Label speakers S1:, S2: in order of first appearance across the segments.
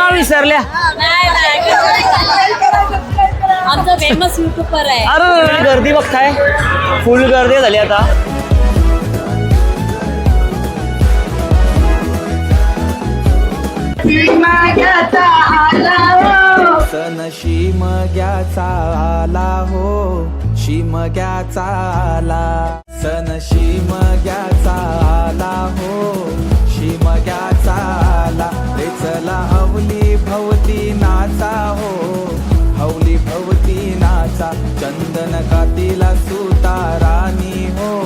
S1: नाव विसरल्या.
S2: आमचा famous YouTuber आहे.
S1: अरे गर्दी बघताय, फुल गर्दी झाली आता.
S3: सण शिमग्याचा आला हो, शिमग्याचा आला. सण शिमग्याचा आला हो, शिमग्याचा आला. रे चला हवली भवती नाचा हो, हवली भवती नाचा. चंदन कातीला सुतारानी हो,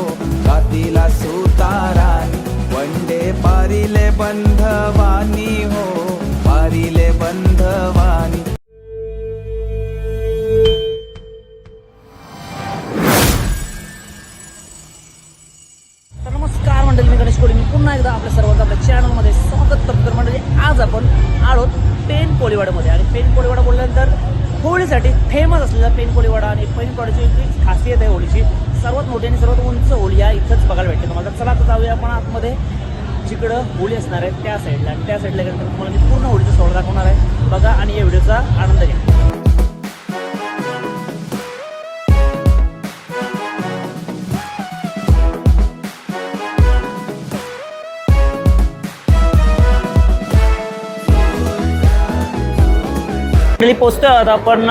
S3: कातीला सुतारानी. वंडे पारिले बंधवानी हो, पारिले बंधवानी.
S1: तर नमस्कार मंडळी, मी गणेश कोळी. मी पुन्हा एकदा आपल्या सर्वांचं आपल्या चॅनलमध्ये स्वागत करतो. तर मंडळी, आज आपण आलोत पेन कोळीवाड्यामध्ये. आणि पेन कोळीवाडा बोलल्यानंतर होळीसाठी फेमस असलेला पेन कोळीवाडा. आणि पेन कोळीची जी खासियत आहे होळीची, सर्वात मोठी आणि सर्वात उंच होळी या इथंच बघायला भेटते तुम्हाला. तर चला आता जाऊया आपण आतमध्ये, जिकडं होळी असणार आहे त्या साईडला. आणि त्या साईडला गेल्यानंतर तुम्हाला मी पूर्ण होळीचा सोहळा दाखवणार आहे. बघा आणि या व्हिडिओचा आनंद घ्या. पोचतोय आता आपण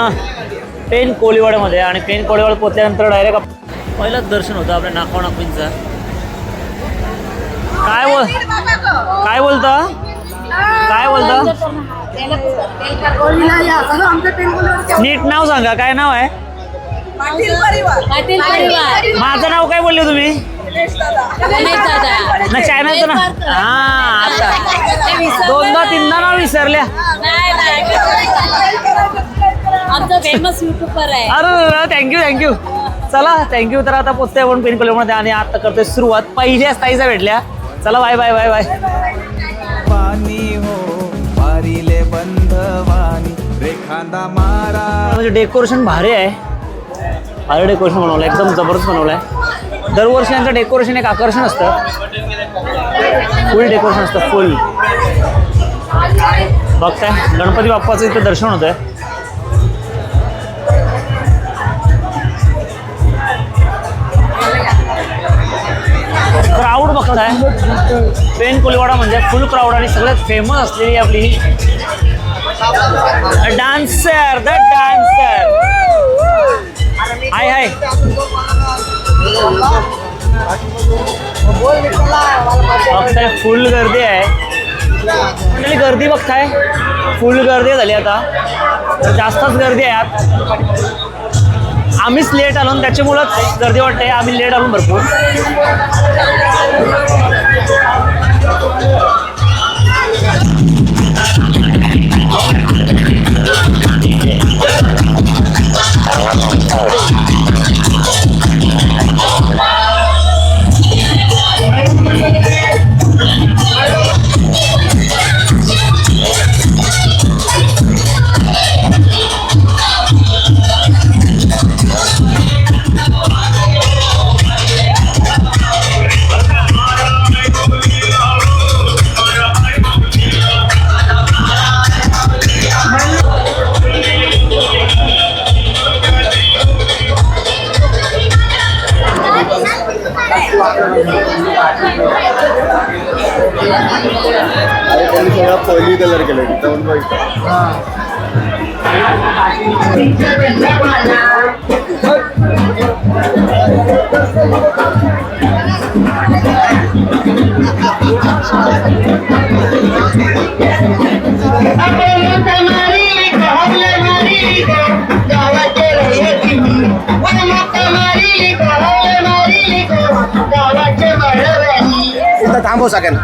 S1: पेन कोळीवाड्यामध्ये. आणि पेन कोळीवाडा पोचल्यानंतर डायरेक्ट पहिलंच दर्शन होतं आपल्या नागवा नागवींचं. काय बोलता नीट नाव सांगा, काय नाव आहे? माझं नाव काय बोलले तुम्ही? ना चॅनलचं ना. हा, आता दोनदा तीनदा नाव विसरल्या.
S2: आमचा फेमस युट्यूबर आहे.
S1: अरे थँक्यू. चला थँक्यू. तर आता पोचतोय आपण पेन कोळीवाड्यामध्ये. आणि आता करतोय सुरुवात. पहिल्याच ताईचा भेटल्या. चला बाय.
S3: वाणी हो, पारिले बंधवानी. रेखांदा मारा.
S1: म्हणजे डेकोरेशन भारी आहे. भारी डेकोरेशन बनवलं, एकदम जबरदस्त बनवलं आहे. दरवर्षी यांचं डेकोरेशन एक आकर्षण असतं. फुल डेकोरेशन असतं, फुल. बघताय गणपती बाप्पाचं इथं दर्शन होत आहे. क्राऊड बघताय. पेन कोळीवाडा म्हणजे फुल क्राऊड. आणि सगळ्यात फेमस असलेली आपली डान्सर, द डान्सर. हाय बघताय, फुल गर्दी आहे. म्हणजे गर्दी बघताय, फुल गर्दी झाली आता. तर जास्तच गर्दी आहे आत. आम्हीच लेट आलो, त्याच्यामुळंच गर्दी वाटते. आम्ही लेट आलो भरपूर.
S4: पहिली कलर केलं थांबव सगळ्यांना.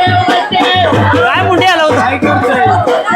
S1: काय मुंडे आला होता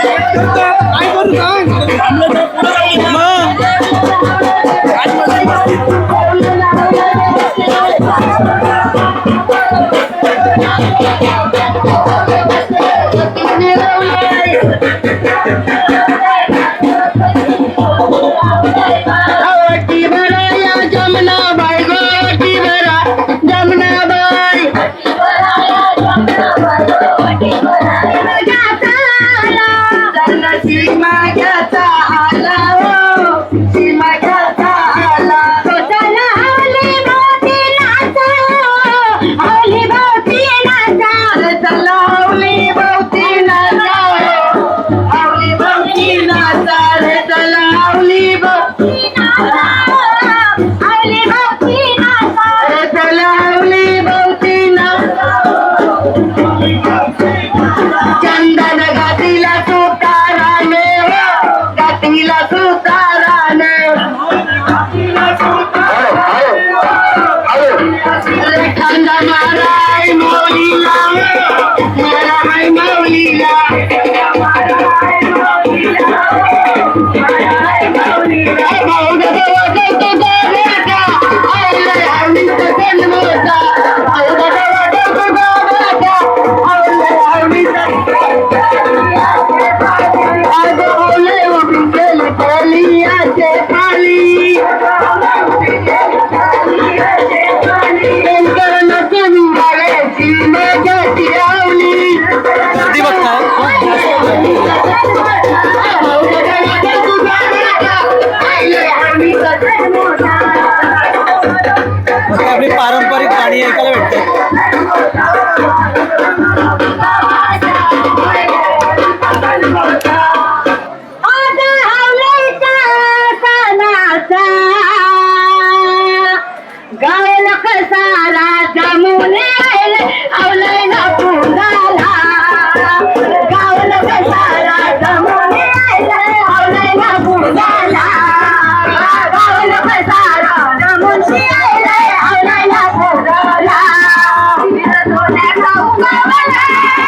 S1: आपली पारंपरिक गाणी ऐकायला भेटते.
S4: गायला कसारा जमुने आवलाय ना पुंगाला गावला कसारा जमुने आवलाय ना पुंगाला गावला कसारा जमुने आवलाय ना पुंगाला सोन्या गावला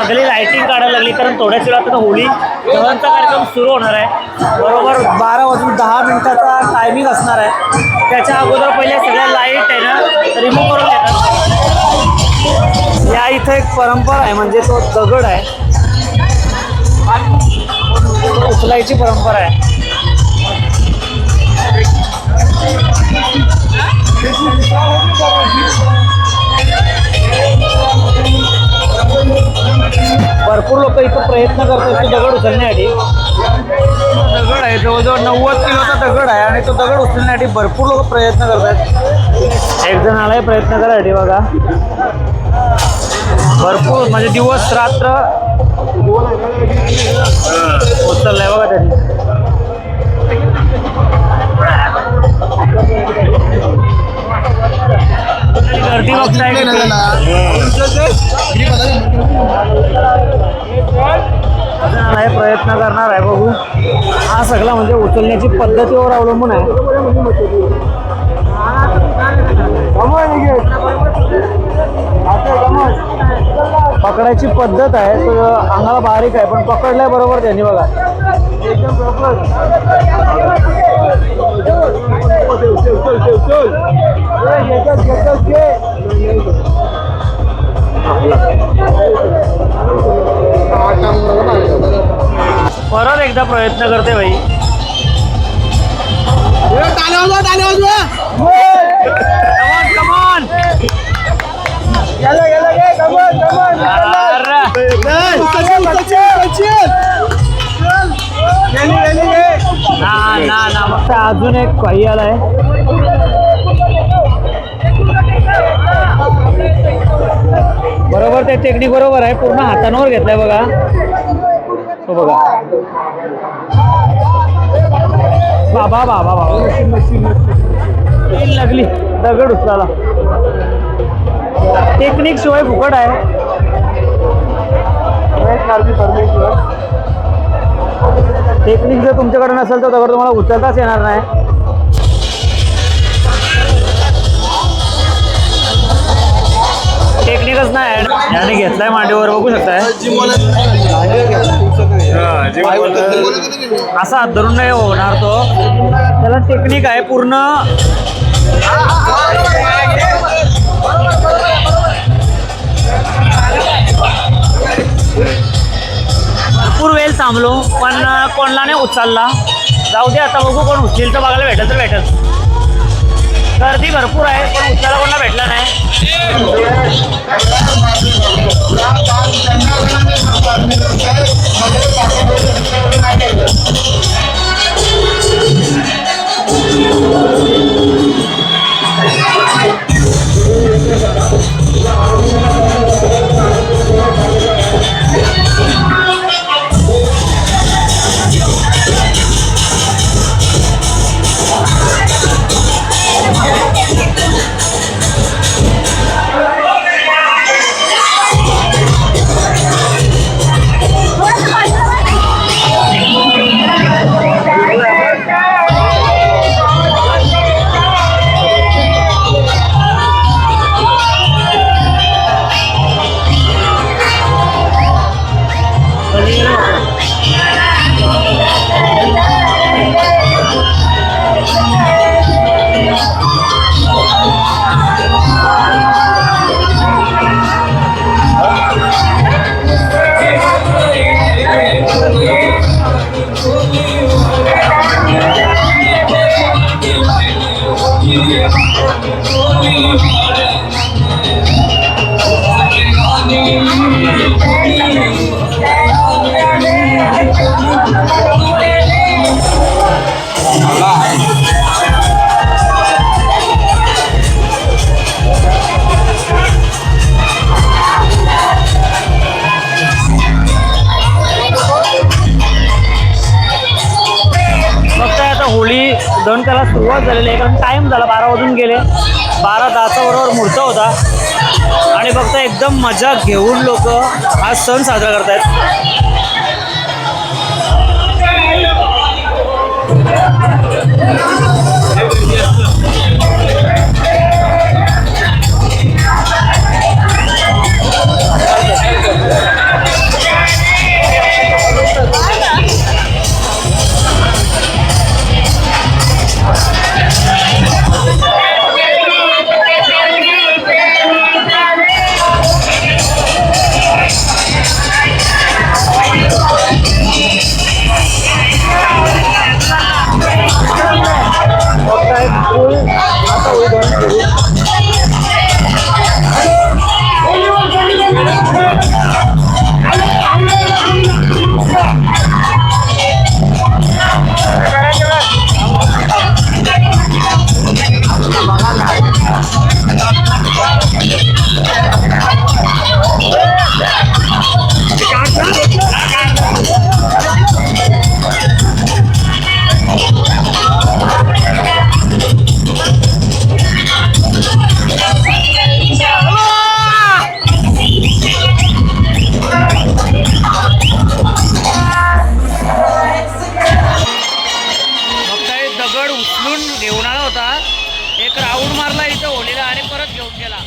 S1: सगळी लाइटिंग काढायला लागली, कारण थोड्याच वेळात आता होळी दहनचा कार्यक्रम सुरू होणार आहे. बरोबर 12:10 टायमिंग असणार आहे. त्याच्या अगोदर पहिले सगळ्या लाईट आहे ना रिमूव्ह करून घेतात. या इथं एक परंपरा आहे, म्हणजे तो दगड आहे, उचलायची परंपरा आहे. भरपूर लोक इथं प्रयत्न करतात तो दगड उचलण्यासाठी. दगड आहे, जवळजवळ 90 किलोचा दगड आहे आणि तो दगड उचलण्यासाठी भरपूर लोक प्रयत्न करतात. एक जण आलाय प्रयत्न करायसाठी बघा. भरपूर म्हणजे दिवस रात्र उचललाय बघा त्यांनी. गर्दी बघताय प्रयत्न करणार आहे. बघू, हा सगळा म्हणजे उचलण्याची पद्धतीवर अवलंबून आहे. पकडायची पद्धत आहे, तो अंगाला बारीक आहे पण पकडलाय बरोबर त्यांनी बघा. परत एकदा प्रयत्न करते भाई. अजून एक काही आलाय. बरोबर ते टेक्निक बरोबर आहे, पूर्ण हातांवर घेतलाय बघा. तो बघा बाबा बाबा बाबा लागली दगड उचलाला. टेक्निक शिवाय फुकट आहे. टेक्निक जर तुमच्याकडे नसेल तर दगड तुम्हाला उचलताच येणार नाही. टेक्निकच नाही याने घेतलाय मांडीवर, बघू शकताय. असा हात धरून नाही होणार तो, त्याला टेक्निक आहे पूर्ण. भरपूर वेळ थांबलो पण कोणला नाही उचलला. जाऊ दे आता, बघू कोण उचलेल तर बघायला भेटेल तर भेटेल. गर्दी भरपूर आहे पण उचलायला कोणाला भेटला नाही. होळी दहन त्याला सुरुवात झालेली आहे, कारण टाईम झाला 12 वाजून गेले. 12:10चा बरोबर मुहूर्त होता आणि फक्त एकदम मजा घेऊन लोक हा सण साजरा करतायत. होता, एक राऊंड मारला इथं होलीला आणि परत घेऊन गेला.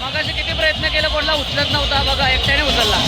S1: मग असे किती प्रयत्न केले, कोणाला उचलत नव्हता, बघा एकट्याने उचलला.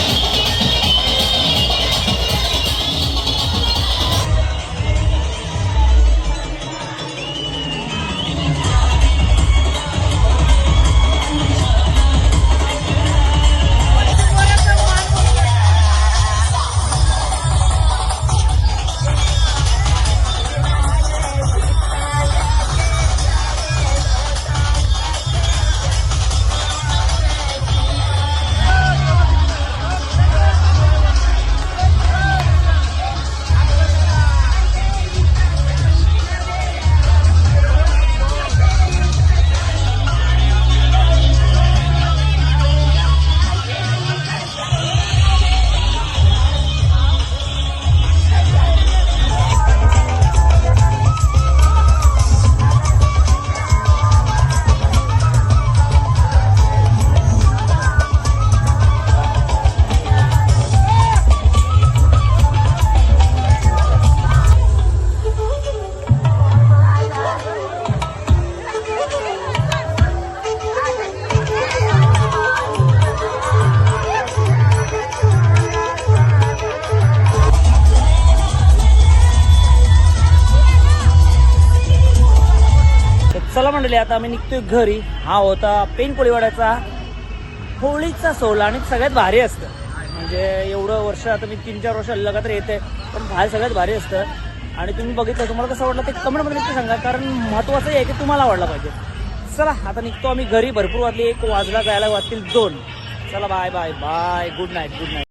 S1: चला मंडळी, आता आम्ही निघतोय घरी. हा होता पेन कोळीवाड्याचा होळीचा सोहळा आणि सगळ्यात भारी असतं. म्हणजे एवढं वर्ष आता मी 3-4 वर्ष लगातार येते, पण बाहेर सगळ्यात भारी असतं. आणि तुम्ही बघितलं, तुम्हाला कसं वाटलं ते कमेंटमध्ये नक्की सांगा, कारण महत्त्वाचं आहे की तुम्हाला आवडला पाहिजे. चला आता निघतो आम्ही घरी. भरपूर वाजली, 1 वाजला, जायला वाजतील 2. चला bye bye bye, good night, good night.